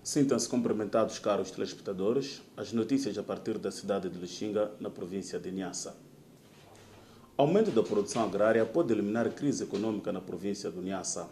Sintam-se cumprimentados, caros telespectadores, as notícias a partir da cidade de Lichinga, na província de Niassa. Aumento da produção agrária pode eliminar a crise econômica na província de Niassa.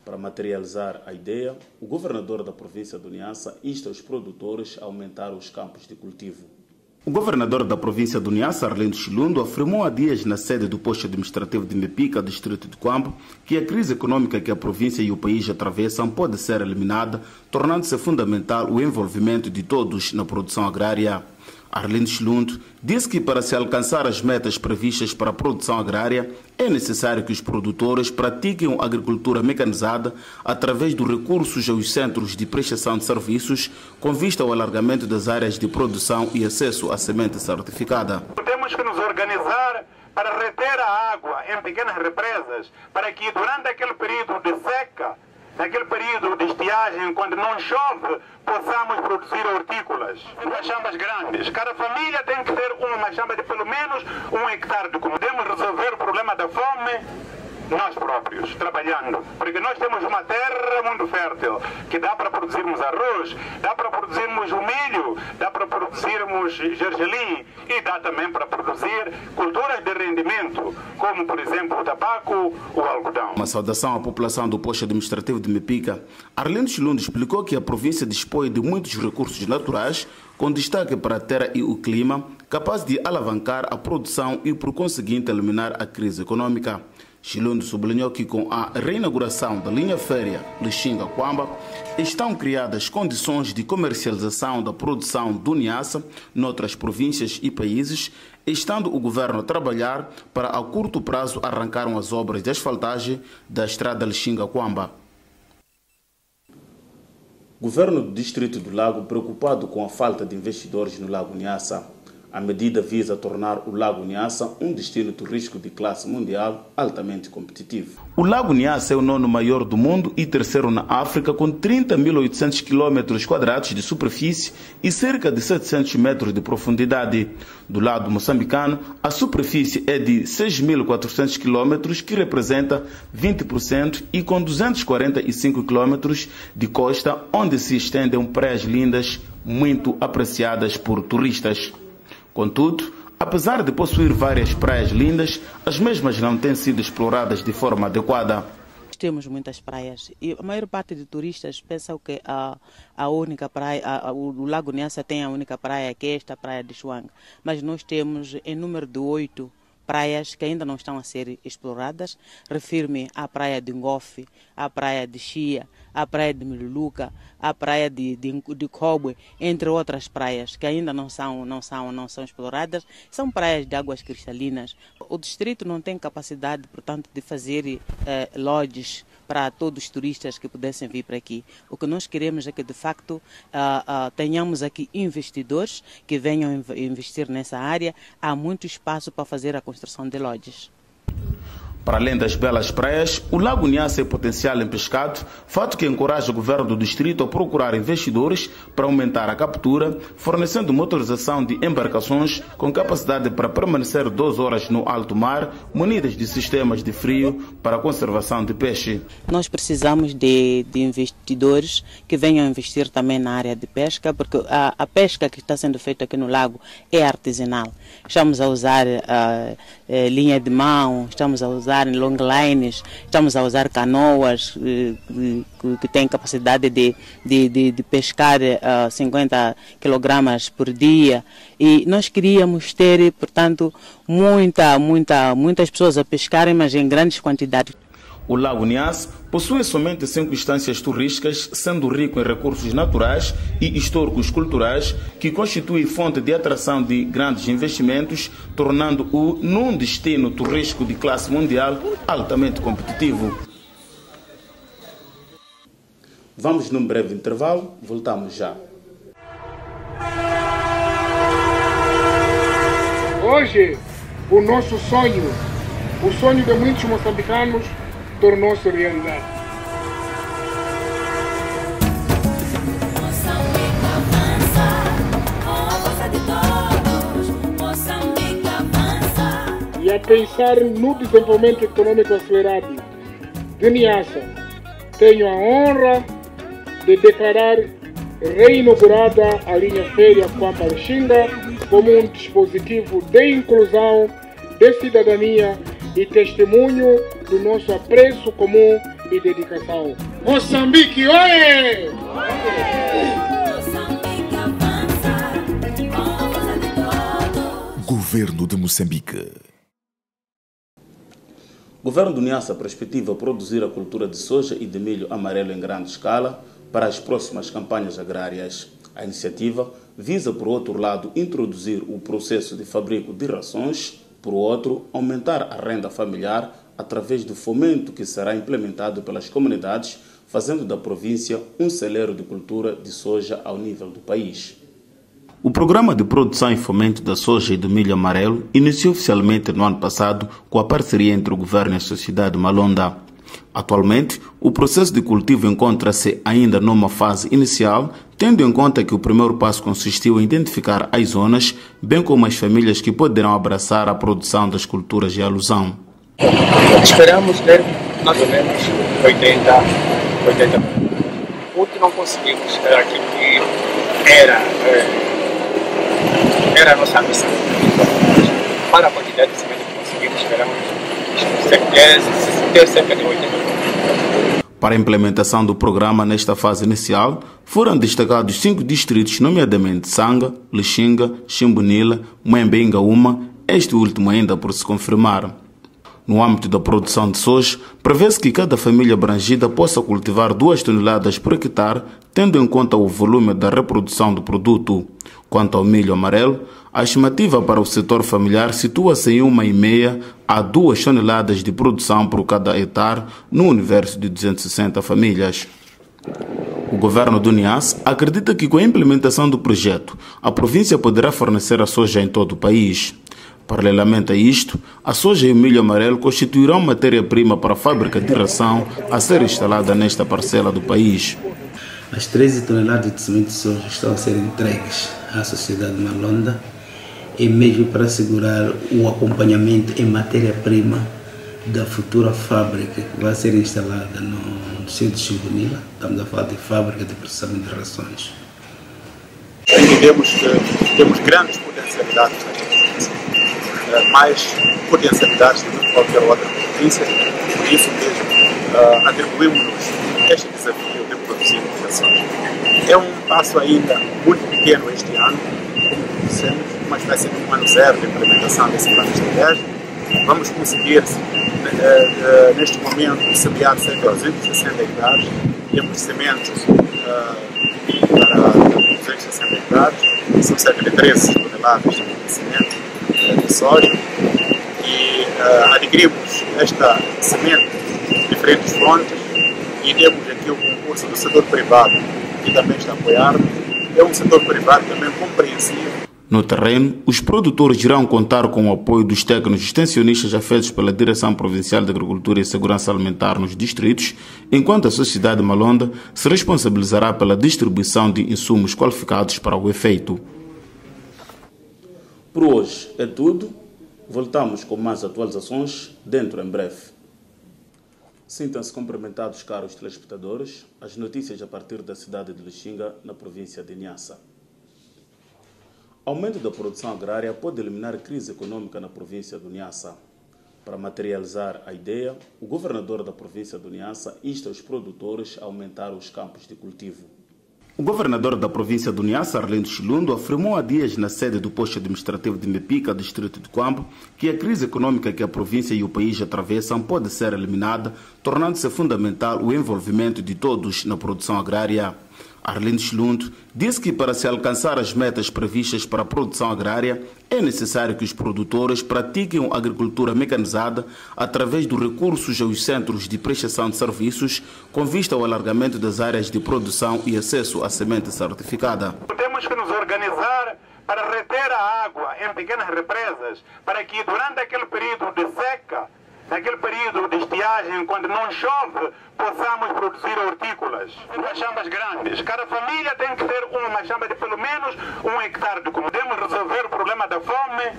Para materializar a ideia, o governador da província de Niassa insta os produtores a aumentar os campos de cultivo. O governador da província de Niassa, Arlindo Chilundo, afirmou há dias na sede do posto administrativo de Mepica, distrito de Quambo, que a crise econômica que a província e o país atravessam pode ser eliminada, tornando-se fundamental o envolvimento de todos na produção agrária. Arlindo Chilundo disse que para se alcançar as metas previstas para a produção agrária, é necessário que os produtores pratiquem a agricultura mecanizada através dos recursos aos centros de prestação de serviços, com vista ao alargamento das áreas de produção e acesso à semente certificada. Temos que nos organizar para reter a água em pequenas represas, para que durante aquele período de seca, naquele período de estiagem, quando não chove, possamos produzir hortícolas. Machambas grandes. Cada família tem que ter uma machamba de pelo menos 1 hectare de comida. Podemos resolver o problema da fome nós próprios, trabalhando. Porque nós temos uma terra muito fértil, que dá para produzirmos arroz, dá para produzirmos o milho, dá para produzirmos gergelim e dá também para produzir culturas de rendimento, como por exemplo o tabaco, o algodão. Uma saudação à população do posto administrativo de Mepica. Arlindo Chilundo explicou que a província dispõe de muitos recursos naturais, com destaque para a terra e o clima, capaz de alavancar a produção e, por conseguinte, eliminar a crise econômica. Chilundo sublinhou que com a reinauguração da linha férrea Lichinga-Quamba estão criadas condições de comercialização da produção do Niassa noutras províncias e países, estando o governo a trabalhar para a curto prazo arrancaram as obras de asfaltagem da estrada Lichinga-Quamba. Governo do Distrito do Lago preocupado com a falta de investidores no Lago Niassa. A medida visa tornar o Lago Niassa um destino turístico de classe mundial altamente competitivo. O Lago Niassa é o 9º maior do mundo e 3º na África, com 30.800 km² de superfície e cerca de 700 metros de profundidade. Do lado moçambicano, a superfície é de 6.400 km, que representa 20%, e com 245 km de costa, onde se estendem praias lindas, muito apreciadas por turistas. Contudo, apesar de possuir várias praias lindas, as mesmas não têm sido exploradas de forma adequada. Temos muitas praias e a maior parte de turistas pensam que a única praia, o Lago Niassa tem a única praia, que é esta praia de Chuanga. Mas nós temos em número de 8 praias que ainda não estão a ser exploradas. Refiro-me à praia de Ngofe, à praia de Chia, à praia de Miluluca, à praia de Kobwe, entre outras praias que ainda não são exploradas. São praias de águas cristalinas. O distrito não tem capacidade, portanto, de fazer lodges para todos os turistas que pudessem vir para aqui. O que nós queremos é que, de facto, tenhamos aqui investidores que venham investir nessa área. Há muito espaço para fazer a construção de lodges. Para além das belas praias, o Lago Niassa é potencial em pescado, fato que encoraja o governo do distrito a procurar investidores para aumentar a captura, fornecendo motorização de embarcações com capacidade para permanecer 2 horas no alto mar, munidas de sistemas de frio para a conservação de peixe. Nós precisamos de investidores que venham investir também na área de pesca, porque a pesca que está sendo feita aqui no lago é artesanal. Estamos a usar linha de mão, estamos a usar longlines, estamos a usar canoas que têm capacidade de pescar 50 kg por dia, e nós queríamos ter, portanto, muitas pessoas a pescarem, mas em grandes quantidades. O Lago Niassa possui somente 5 instâncias turísticas, sendo rico em recursos naturais e históricos culturais, que constitui fonte de atração de grandes investimentos, tornando-o num destino turístico de classe mundial altamente competitivo. Vamos num breve intervalo, voltamos já. Hoje, o nosso sonho, o sonho de muitos moçambicanos, tornou-se realidade. E a pensar no desenvolvimento econômico acelerado de Niassa, tenho a honra de declarar reinaugurada a linha férrea Kwamba-Lixinga como um dispositivo de inclusão, de cidadania e testemunho do nosso apreço comum e dedicação. Moçambique, oê! Governo de Moçambique. O governo do Niassa perspectiva produzir a cultura de soja e de milho amarelo em grande escala para as próximas campanhas agrárias. A iniciativa visa, por outro lado, introduzir o processo de fabrico de rações, por outro, aumentar a renda familiar através do fomento que será implementado pelas comunidades, fazendo da província um celeiro de cultura de soja ao nível do país. O Programa de Produção e Fomento da Soja e do Milho Amarelo iniciou oficialmente no ano passado com a parceria entre o governo e a sociedade Malonda. Atualmente, o processo de cultivo encontra-se ainda numa fase inicial, tendo em conta que o primeiro passo consistiu em identificar as zonas, bem como as famílias que poderão abraçar a produção das culturas de alusão. Esperamos ter mais ou menos 80. O que não conseguimos era aquilo que era a nossa missão. Para a quantidade de semente que conseguimos, esperamos ter cerca de 80. Para a implementação do programa nesta fase inicial, foram destacados 5 distritos, nomeadamente Sanga, Lixinga, Ximbunila, Mwembe e Ngaúma, este último ainda por se confirmar. No âmbito da produção de soja, prevê-se que cada família abrangida possa cultivar 2 toneladas por hectare, tendo em conta o volume da reprodução do produto. Quanto ao milho amarelo, a estimativa para o setor familiar situa-se em 1,5 a 2 toneladas de produção por cada hectare no universo de 260 famílias. O governo do Niassa acredita que com a implementação do projeto, a província poderá fornecer a soja em todo o país. Paralelamente a isto, a soja e o milho amarelo constituirão matéria-prima para a fábrica de ração a ser instalada nesta parcela do país. As 13 toneladas de semente de soja estão a ser entregues à sociedade Malonda, e mesmo para assegurar o acompanhamento em matéria-prima da futura fábrica que vai ser instalada no centro de Ximbunila. Estamos a falar de fábrica de processamento de rações. Entendemos que temos grandes potencialidades na província, mais potencialidades do que qualquer outra província, por isso mesmo atribuímos-nos este desafio de produzir rações. É um passo ainda muito pequeno este ano, como dissemos, uma espécie de um ano zero de implementação desse plano estratégico. Vamos conseguir, neste momento, semear cerca de 260 hectares. Temos sementes para 260 hectares, são cerca de 13 toneladas de semente de soja. E adquirimos esta semente de diferentes fontes e temos aqui o concurso do setor privado, que também está a apoiar-nos. É um setor privado também compreensivo. No terreno, os produtores irão contar com o apoio dos técnicos extensionistas afetos pela Direção Provincial de Agricultura e Segurança Alimentar nos distritos, enquanto a sociedade Malonda se responsabilizará pela distribuição de insumos qualificados para o efeito. Por hoje é tudo. Voltamos com mais atualizações dentro em breve. Sintam-se cumprimentados, caros telespectadores, as notícias a partir da cidade de Lixinga, na província de Niassa. Aumento da produção agrária pode eliminar a crise econômica na província do Niassa. Para materializar a ideia, o governador da província do Niassa insta os produtores a aumentar os campos de cultivo. O governador da província do Niassa, Arlindo Chilundo, afirmou há dias na sede do posto administrativo de Mepica, distrito de Quambo, que a crise econômica que a província e o país atravessam pode ser eliminada, tornando-se fundamental o envolvimento de todos na produção agrária. Arlindo Chilundo disse que para se alcançar as metas previstas para a produção agrária, é necessário que os produtores pratiquem a agricultura mecanizada através dos recursos aos centros de prestação de serviços, com vista ao alargamento das áreas de produção e acesso à semente certificada. Temos que nos organizar para reter a água em pequenas represas, para que durante aquele período de seca, naquele período de estiagem, quando não chove, possamos produzir hortícolas. Machambas grandes. Cada família tem que ter uma machamba de pelo menos 1 hectare de comida. Podemos resolver o problema da fome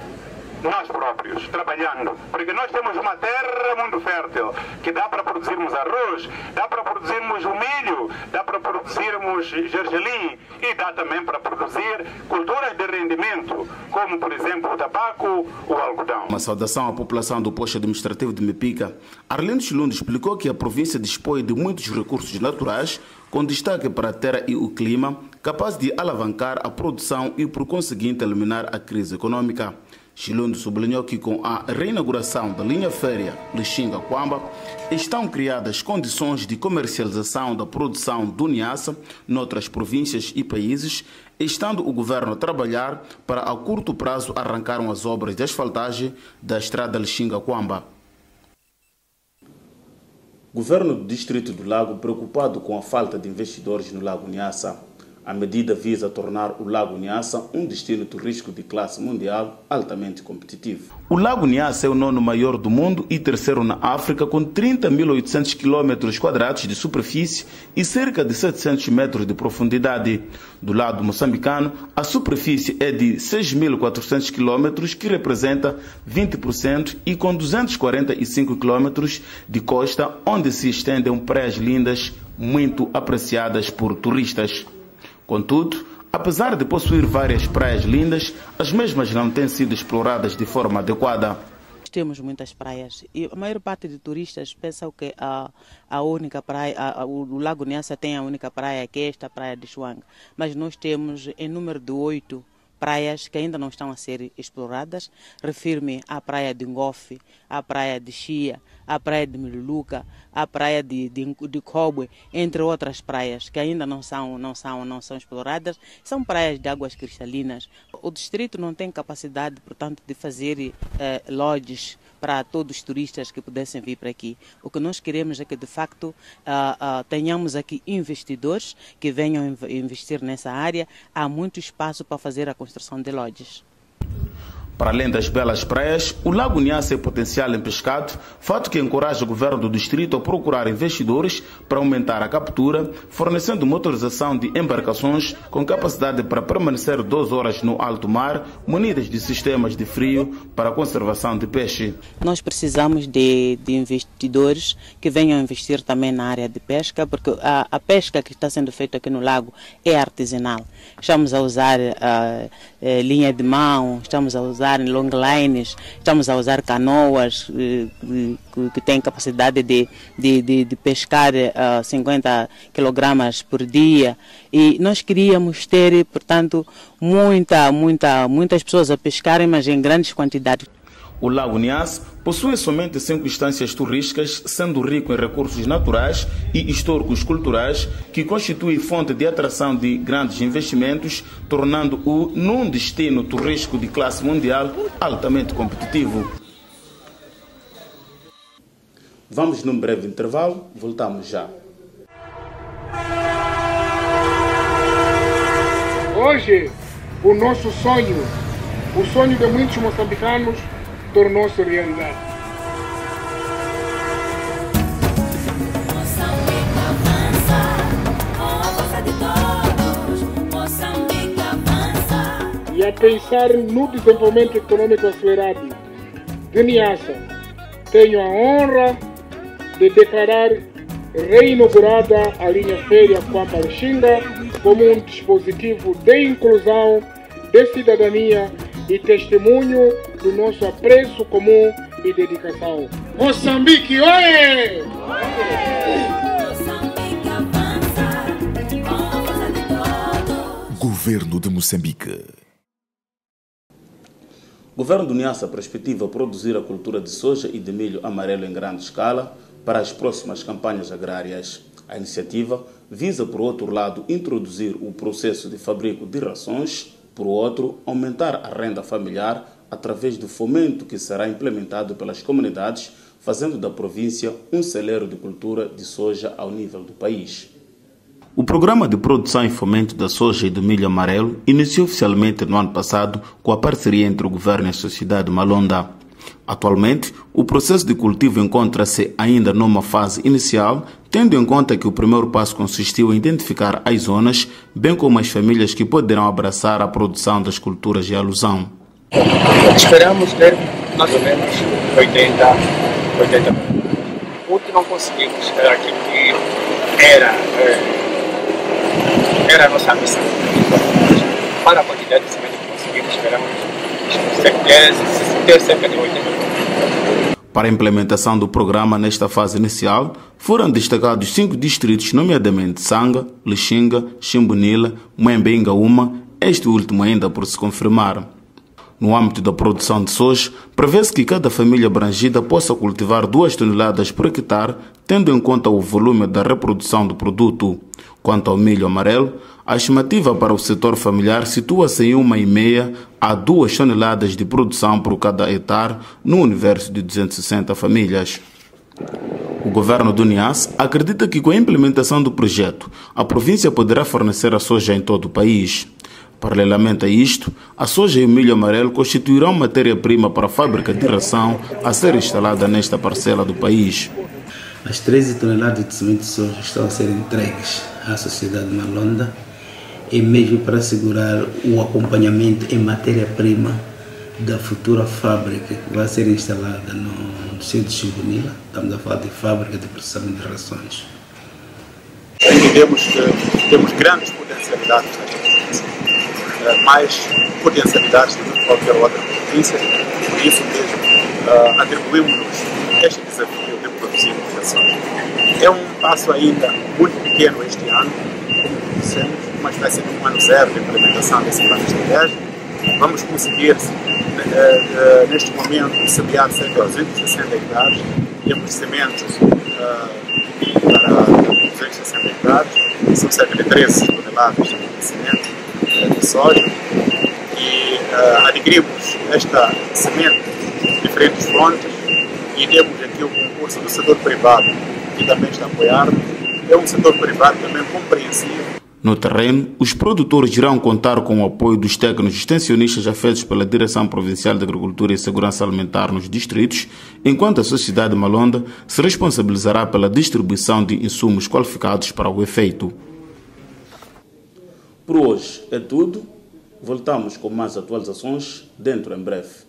nós próprios, trabalhando. Porque nós temos uma terra muito fértil, que dá para produzirmos arroz, dá para produzirmos o milho, dá para produzirmos gergelim e dá também para produzir culturas de rendimento, como por exemplo o tabaco, o algodão. Uma saudação à população do posto administrativo de Mepica. Arlindo Chilundo explicou que a província dispõe de muitos recursos naturais, com destaque para a terra e o clima, capaz de alavancar a produção e, por conseguinte, eliminar a crise econômica. Chilundo sublinhou que com a reinauguração da linha férrea Lichinga-Quamba estão criadas condições de comercialização da produção do Niassa noutras províncias e países, estando o governo a trabalhar para a curto prazo arrancaram as obras de asfaltagem da estrada Lichinga-Quamba. Governo do Distrito do Lago preocupado com a falta de investidores no Lago Niassa. A medida visa tornar o Lago Niassa um destino turístico de classe mundial altamente competitivo. O Lago Niassa é o nono maior do mundo e terceiro na África, com 30.800 km² de superfície e cerca de 700 metros de profundidade. Do lado moçambicano, a superfície é de 6.400 km, que representa 20%, e com 245 km de costa, onde se estendem praias lindas, muito apreciadas por turistas. Contudo, apesar de possuir várias praias lindas, as mesmas não têm sido exploradas de forma adequada. Temos muitas praias e a maior parte de turistas pensam que a única praia, o Lago Niassa tem a única praia, que é esta praia de Chuang. Mas nós temos em número de 8 praias que ainda não estão a ser exploradas. Refiro-me à praia de Ngofe, à praia de Chia, à praia de Miluluca, à praia de Kobwe, entre outras praias que ainda não são exploradas. São praias de águas cristalinas. O distrito não tem capacidade, portanto, de fazer lodges para todos os turistas que pudessem vir para aqui. O que nós queremos é que, de facto, tenhamos aqui investidores que venham investir nessa área. Há muito espaço para fazer a construção de lodges. Para além das belas praias, o Lago Niassa é potencial em pescado, fato que encoraja o governo do distrito a procurar investidores para aumentar a captura, fornecendo motorização de embarcações com capacidade para permanecer 2 horas no alto mar, munidas de sistemas de frio para a conservação de peixe. Nós precisamos de investidores que venham investir também na área de pesca, porque a pesca que está sendo feita aqui no lago é artesanal. Estamos a usar linha de mão, estamos a usar longlines, estamos a usar canoas que têm capacidade de pescar 50 kg por dia, e nós queríamos ter, portanto, muitas pessoas a pescarem, mas em grandes quantidades. O Lago Niassa possui somente 5 instâncias turísticas, sendo rico em recursos naturais e históricos culturais, que constitui fonte de atração de grandes investimentos, tornando-o num destino turístico de classe mundial altamente competitivo. Vamos num breve intervalo, voltamos já. Hoje, o nosso sonho, o sonho de muitos moçambicanos, tornou-se realidade. Moçambique avança, com a força de todos. Moçambique avança. E a pensar no desenvolvimento econômico acelerado de Niassa, tenho a honra de declarar reinaugurada a linha férrea Quamba-Lichinga como um dispositivo de inclusão, de cidadania e testemunho do nosso apreço comum e dedicação. Moçambique, oê! Moçambique avança, com a força de todos. Governo de Moçambique. O governo do Niassa perspectiva produzir a cultura de soja e de milho amarelo em grande escala para as próximas campanhas agrárias. A iniciativa visa, por outro lado, introduzir o processo de fabrico de rações, por outro, aumentar a renda familiar através do fomento que será implementado pelas comunidades, fazendo da província um celeiro de cultura de soja ao nível do país. O Programa de Produção e Fomento da Soja e do Milho Amarelo iniciou oficialmente no ano passado com a parceria entre o governo e a sociedade Malonda. Atualmente, o processo de cultivo encontra-se ainda numa fase inicial, tendo em conta que o primeiro passo consistiu em identificar as zonas, bem como as famílias que poderão abraçar a produção das culturas de alusão. Esperamos ter mais ou menos 80. O que não conseguimos era aquilo que era a nossa missão. Para a quantidade de semente que conseguimos, esperamos ter cerca de 80. Para a implementação do programa nesta fase inicial, foram destacados 5 distritos, nomeadamente Sanga, Lixinga, Ximbunila, Mwembe e Ngaúma, este último ainda por se confirmar. No âmbito da produção de soja, prevê-se que cada família abrangida possa cultivar 2 toneladas por hectare, tendo em conta o volume da reprodução do produto. Quanto ao milho amarelo, a estimativa para o setor familiar situa-se em 1,5 a 2 toneladas de produção por cada hectare no universo de 260 famílias. O governo do Niassa acredita que com a implementação do projeto, a província poderá fornecer a soja em todo o país. Paralelamente a isto, a soja e o milho amarelo constituirão matéria-prima para a fábrica de ração a ser instalada nesta parcela do país. As 13 toneladas de semente de soja estão a ser entregues à sociedade Malonda, e mesmo para assegurar o acompanhamento em matéria-prima da futura fábrica que vai ser instalada no centro de Ximbunila. Estamos a falar de fábrica de processamento de rações. Entendemos que temos grandes potencialidades na província, mais potencialidades do que qualquer outra província, por isso mesmo atribuímos-nos este desafio de produzirmos a soja. É um passo ainda muito pequeno este ano, como dissemos, uma espécie de um ano zero de implementação desse plano estratégico. Vamos conseguir, neste momento, semear cerca de 260 hectares. Temos sementes para 260 hectares, são cerca de 13 toneladas de semente de soja. E adquirimos esta semente de diferentes fontes e temos aqui o concurso do setor privado, que também está a apoiar-nos. É um setor privado também compreensivo. No terreno, os produtores irão contar com o apoio dos técnicos extensionistas afetos pela Direção Provincial de Agricultura e Segurança Alimentar nos distritos, enquanto a sociedade Malonda se responsabilizará pela distribuição de insumos qualificados para o efeito. Por hoje é tudo. Voltamos com mais atualizações dentro em breve.